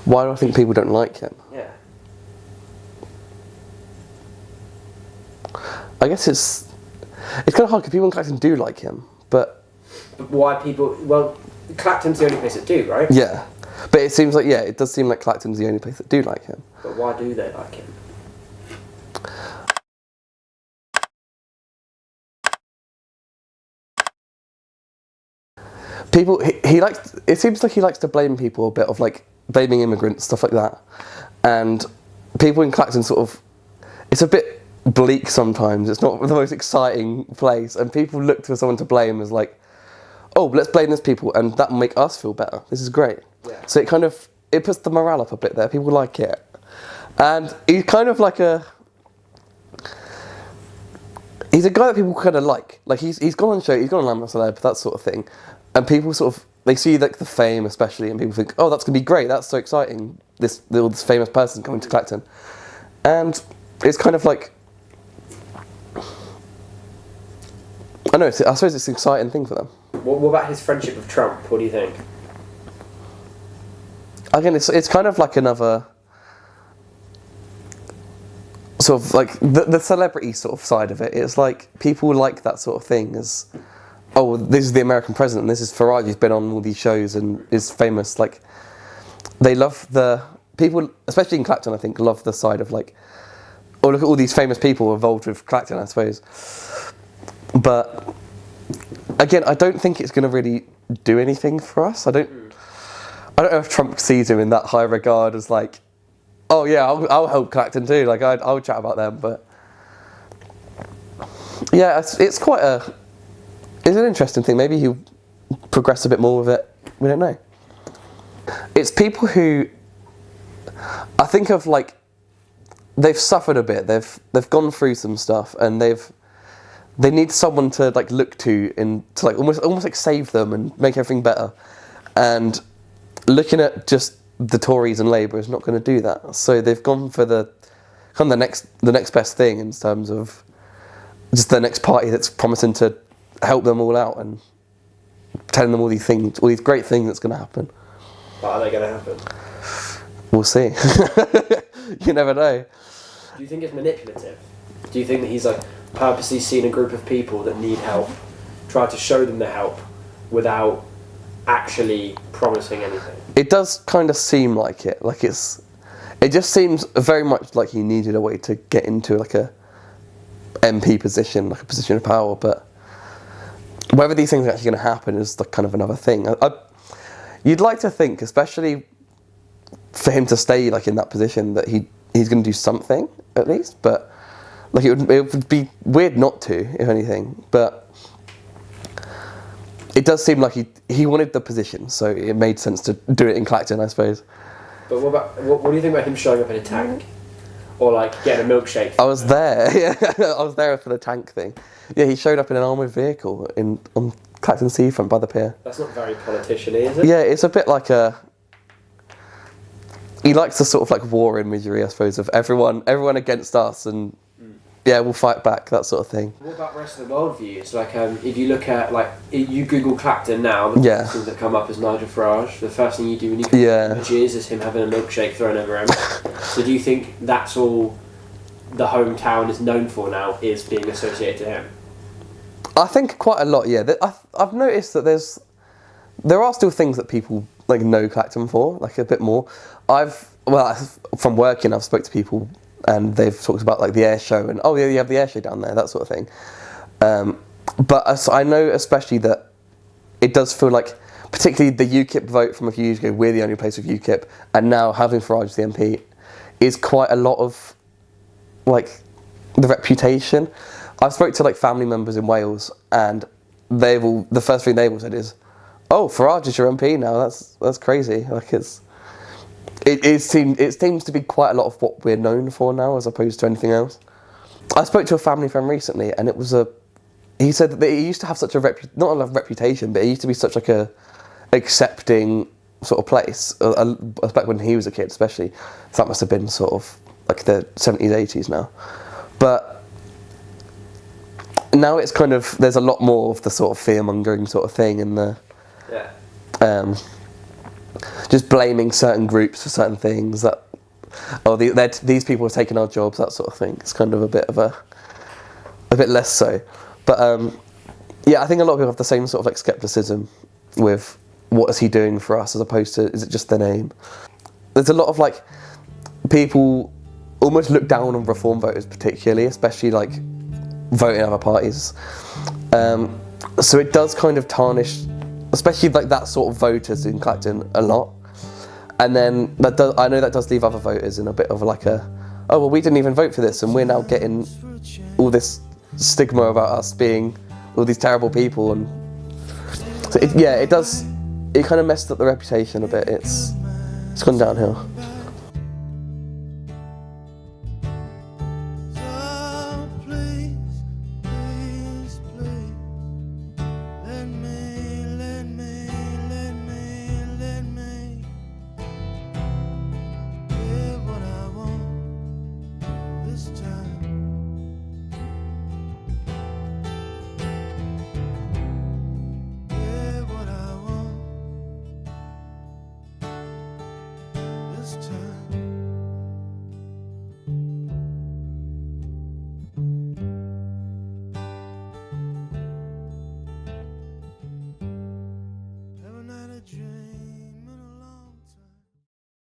Why do I think people don't like him? Yeah. I guess it's kind of hard because people in Clacton do like him, but why people? Well, Clacton's the only place that do, right? yeah. But it seems like it does seem like Clacton's the only place that do like him. But why do they like him? People, he likes. It seems like he likes to blame people a bit, of like blaming immigrants, stuff like that, and people in Clacton sort of. It's a bit bleak sometimes. It's not the most exciting place, and people look for someone to blame as like, oh, let's blame these people, and that will make us feel better. This is great. Yeah. So it puts the morale up a bit there. People like it, and he's kind of like he's a guy that people kind of like. Like he's gone on show, he's gone on Lamb Celeb, that sort of thing, and people sort of they see like the fame especially, and people think, oh, that's gonna be great. That's so exciting. This famous person coming to Clacton, and it's kind of like. I know. I suppose it's an exciting thing for them. What about his friendship with Trump? What do you think? Again, it's kind of like another sort of like the celebrity sort of side of it. It's like people like that sort of thing as, oh, this is the American president, and this is Farage, who's been on all these shows and is famous. Like, they love the people, especially in Clacton, I think, love the side of like, oh, look at all these famous people involved with Clacton, I suppose. But again, I don't think it's going to really do anything for us. I don't know if Trump sees him in that high regard as like, oh yeah, I'll help Clacton too. Like I'll chat about them, but yeah, it's quite it's an interesting thing. Maybe he'll progress a bit more with it. We don't know. It's people who I think of like they've suffered a bit. They've gone through some stuff, and they need someone to like look to and to like almost like save them and make everything better. And looking at just the Tories and Labour is not going to do that. So they've gone for the next best thing in terms of just the next party that's promising to help them all out and telling them all these things, all these great things that's going to happen. But are they going to happen? We'll see. You never know. Do you think it's manipulative? Do you think that he's like purposely seen a group of people that need help, try to show them the help without actually promising anything? It does kind of seem like it. Like it just seems very much like he needed a way to get into like a MP position, like a position of power. But whether these things are actually going to happen is like kind of another thing. You'd like to think, especially for him to stay like in that position, that he's going to do something at least. But like it would be weird not to, if anything. But it does seem like he wanted the position, so it made sense to do it in Clacton, I suppose. But what do you think about him showing up in a tank? Or like getting a milkshake? I was there, yeah. I was there for the tank thing. Yeah, he showed up in an armoured vehicle on Clacton Seafront by the pier. That's not very politician-y, is it? Yeah, it's a bit like he likes the sort of like war imagery, I suppose, of everyone against us, and yeah, we'll fight back, that sort of thing. What about the rest of the world views? Like, if you look at, like, you Google Clacton now, the first things that come up is Nigel Farage. The first thing you do when you Google images is him having a milkshake thrown over him. So do you think that's all the hometown is known for now, is being associated to him? I think quite a lot, yeah. I've noticed that there are still things that people like know Clacton for, like a bit more. From working, I've spoke to people and they've talked about like the air show and, oh yeah, you have the air show down there, that sort of thing. But I know especially that it does feel like, particularly the UKIP vote from a few years ago, we're the only place with UKIP, and now having Farage the MP is quite a lot of like the reputation. I've spoke to like family members in Wales, and the first thing they've all said is, oh, Farage is your MP now, that's crazy. Like it seems to be quite a lot of what we're known for now, as opposed to anything else. I spoke to a family friend recently, and he said that he used to have such a not a reputation, but it used to be such like a accepting sort of place, back when he was a kid especially. So that must have been sort of like the 70s, 80s now. But now it's kind of, there's a lot more of the sort of fear-mongering sort of thing, and just blaming certain groups for certain things, that these people have taken our jobs, that sort of thing. It's kind of a bit less so. But yeah, I think a lot of people have the same sort of like skepticism with what is he doing for us, as opposed to is it just the name. There's a lot of like people almost look down on reform voters, particularly, especially like voting other parties. So it does kind of tarnish, especially like that sort of voters in Clacton, a lot. And then I know that does leave other voters in a bit of like oh well, we didn't even vote for this, and we're now getting all this stigma about us being all these terrible people. And so it kind of messed up the reputation a bit. It's gone downhill. This time